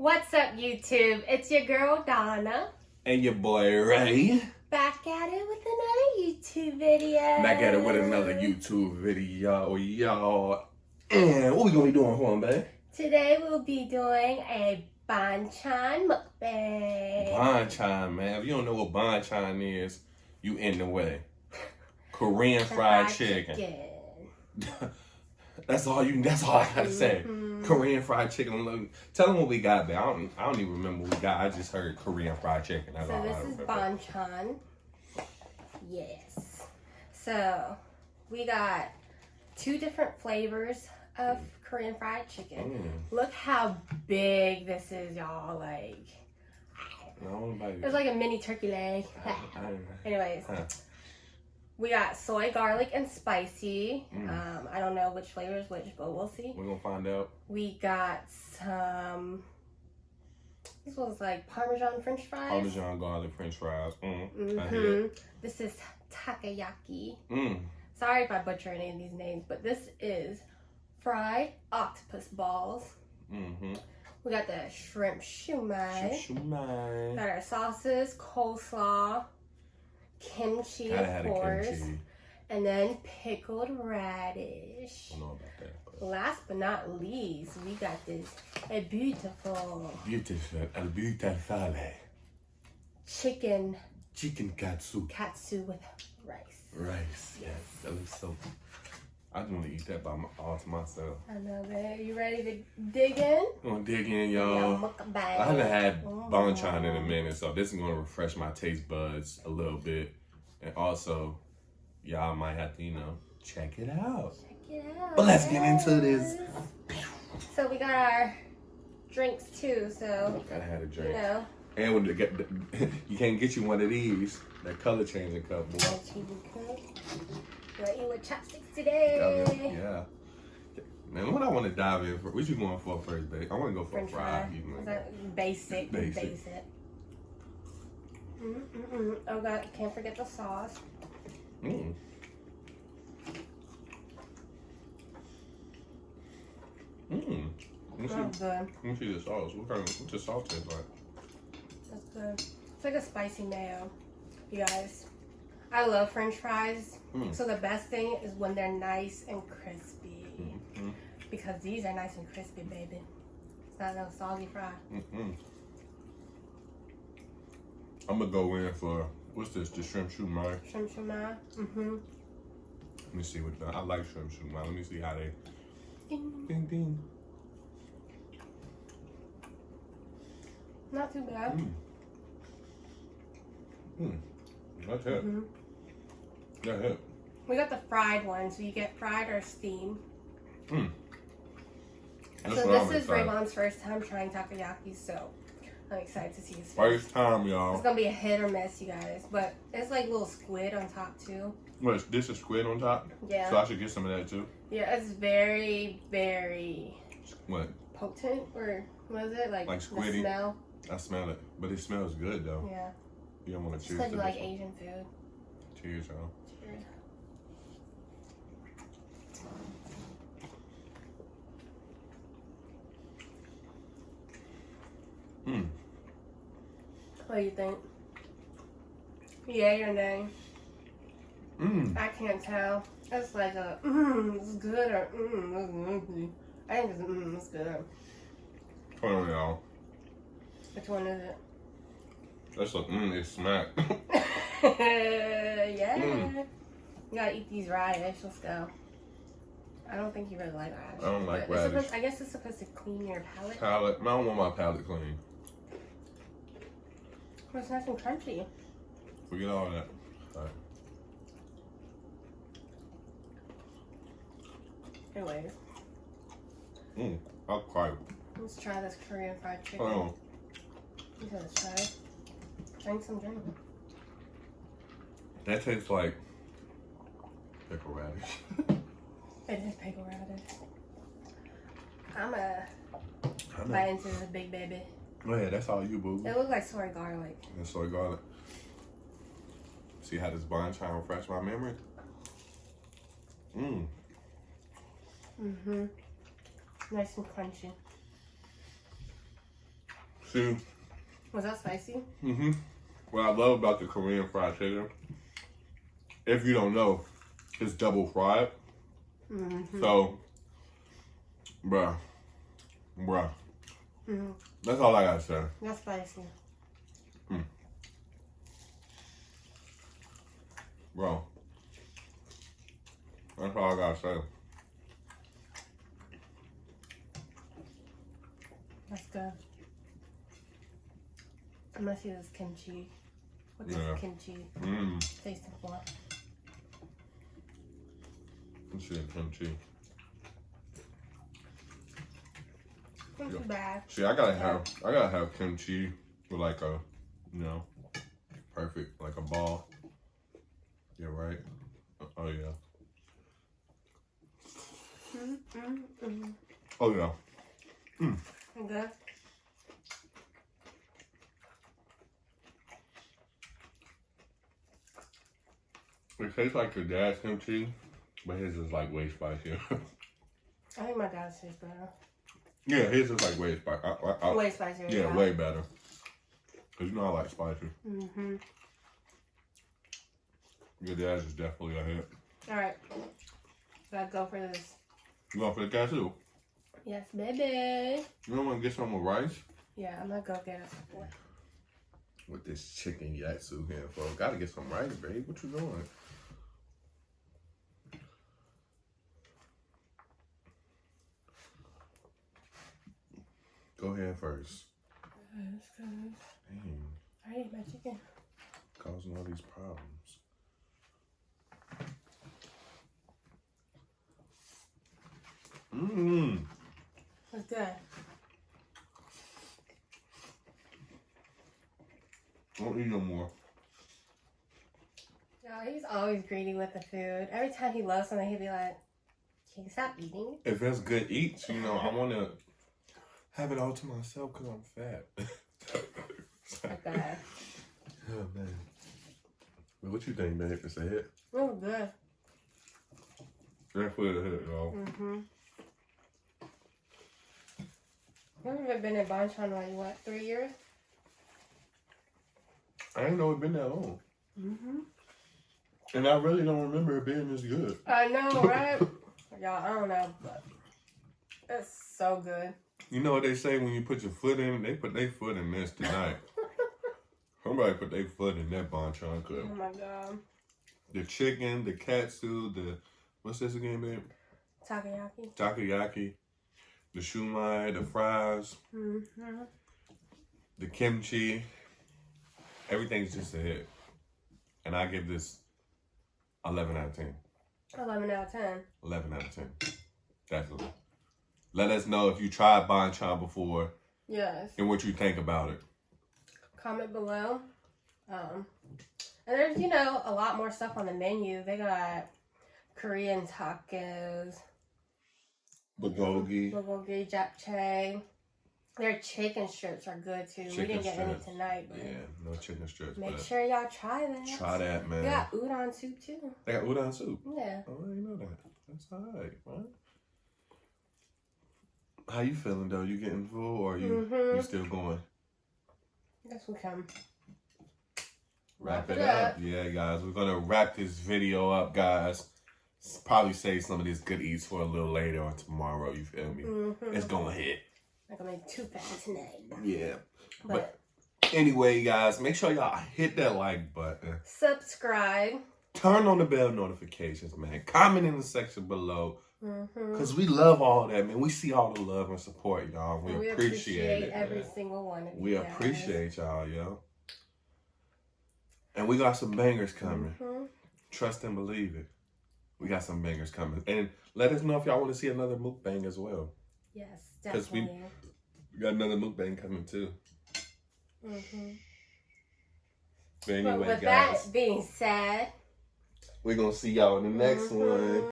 What's up, YouTube? It's your girl, Donna. And your boy, Ray. Back at it with another YouTube video. Back at it with another YouTube video, y'all. And what we gonna be doing for him, babe? Today we'll be doing a Bonchon MUKBANG. Bonchon, man. If you don't know what Bonchon is, you in the way. Korean fried chicken. That's all I gotta say. Korean fried chicken. Look, tell them what we got, babe. I don't even remember what we got. I just heard Korean fried chicken. That's all So I this is remember. Bonchon. Yes. So we got 2 different flavors of Korean fried chicken. Look how big this is, y'all. Like, it's like a mini turkey leg. Anyways. We got soy, garlic, and spicy. I don't know which flavor is which, but we'll see. We're gonna find out. We got some, this was like Parmesan French fries. Parmesan garlic French fries. This is takoyaki. Sorry if I butcher any of these names, but this is fried octopus balls. We got the shrimp shumai. Got our sauces, coleslaw, kimchi, of course, and then pickled radish. I don't know about that. But Last but not least, we got this beautiful chicken katsu with rice. Yes, that looks so. I just want to eat that all to myself. I know, babe. You ready to dig in? I'm gonna dig in, y'all. I haven't had Bonchon in a minute, so this is gonna refresh my taste buds a little bit, and also, y'all might have to, check it out. But let's get into this. So we got our drinks too. So Gotta have a drink. And when you can't get you one of these, that color changing cup, boy. We're eating with chopsticks today. Yeah. Man, what I want to dive in for? What you going for first, babe? I want to go for French fried. Basic. Oh God, can't forget the sauce. Let me see the sauce. What's the sauce taste like? That's good. It's like a spicy mayo, you guys. I love French fries. So the best thing is when they're nice and crispy. Because these are nice and crispy, baby. It's not no soggy fry. I'm gonna go in for, what's this? The shrimp shumai. Shrimp shumai. Let me see what I like shrimp shumai. Let me see how they. Ding ding. Not too bad. That's it. That's it. We got the fried one, so you get fried or steamed. So this is Raybon's first time trying takoyaki, so I'm excited to see his face. First time, y'all. It's gonna be a hit or miss, you guys. But it's like little squid on top too. What, this is squid on top? Yeah. So I should get some of that too? Yeah, it's very, very What? potent, or what is it? Like squiddy? The smell. I smell it. But it smells good though. Yeah. You don't want to cheers. Because you like Asian food. Cheers, y'all. Cheers. What do you think? Yay or nay? I can't tell. It's like a it's good or it's nasty. I think it's good. Hold on, y'all. Which one is it? That's a it's smack. Yeah. You gotta eat these radish. Let's go. I don't think you really like radish. I don't like radish. I guess it's supposed to clean your palate. I don't want my palate clean. Well, it's nice and crunchy. Forget all that. All right. Anyways. I'll cry. Let's try this Korean fried chicken. Hold on. Let's try it. Drink some drink. That tastes like pickle radish. It is pickle radish. I'm a bite into this big baby. Oh yeah, that's all you, boo. It looks like soy garlic. And soy garlic. See how this Bonchon refresh my memory? Nice and crunchy. See? Was that spicy? Mm-hmm. What I love about the Korean fried chicken, if you don't know, it's double fried. Mm-hmm. So, bruh. That's all I gotta say. That's spicy. Bro. That's all I gotta say. That's good. I'm gonna see this kimchi. What does kimchi taste for? Let's see kimchi. Not too bad. See, I gotta have kimchi with like a, you know, perfect, like a ball. Yeah, right. Oh yeah. Oh yeah. Okay. It tastes like your dad's kimchi, but his is like way spicier. I think my dad's tastes better. Yeah, his is like way spicier. Way spicier. Yeah, way better. Cause you know I like spicy. Your dad's is definitely a hit. All right, gotta go for this. You going for the cashew? Yes, baby. You don't want to get some with rice? Yeah, I'm gonna go get it. With this chicken yatsu here, folks. Gotta get some rice, babe. What you doing? Go ahead first. Dang. I ate my chicken. Causing all these problems. It's good. Don't eat no more. No, he's always greedy with the food. Every time he loves something, he'll be like, "Can you stop eating?" If it's good eats, you know, I want to have it all to myself because I'm fat. Okay. Oh, man. But what you think, babe? It's a hit? Oh, good. Definitely a hit, y'all. You've been in Bonchon, what, 3 years? I didn't know it been that long. And I really don't remember it being this good. I know, right? Y'all, I don't know, but it's so good. You know what they say when you put your foot in? They put their foot in this tonight. Somebody put their foot in that Bonchon cup. Oh my god. The chicken, the katsu, the, what's this again, babe? Takoyaki. Takoyaki. The shumai, the fries. The kimchi. Everything's just a hit. And I give this 11 out of 10. 11 out of 10. 11 out of 10. Definitely. Let us know if you tried Bonchon before. Yes. And what you think about it. Comment below. And there's, you know, a lot more stuff on the menu. They got Korean tacos. Bulgogi. Bulgogi, japchae. Their chicken strips are good too. We didn't get any tonight. But yeah, no chicken strips. Make sure y'all try that. Try that, man. They got udon soup too. They got udon soup? Yeah. Oh, I didn't know that. That's alright, man. How you feeling though? You getting full or you still going? Guess we can Wrap it up. Yeah, guys. We're gonna wrap this video up, guys. Probably save some of these good eats for a little later or tomorrow, you feel me? It's gonna hit. Not gonna be too fast tonight. Yeah. But anyway, guys, make sure y'all hit that like button. Subscribe. Turn on the bell notifications, man. Comment in the section below. Because we love all that, man. We see all the love and support, y'all. We appreciate it. Every single one of you. We appreciate y'all, yo. And we got some bangers coming. Trust and believe it. We got some bangers coming. And let us know if y'all want to see another mukbang as well. Yes, definitely. Because we got another mukbang coming too. But anyway, with guys, that being said, we're going to see y'all in the next one.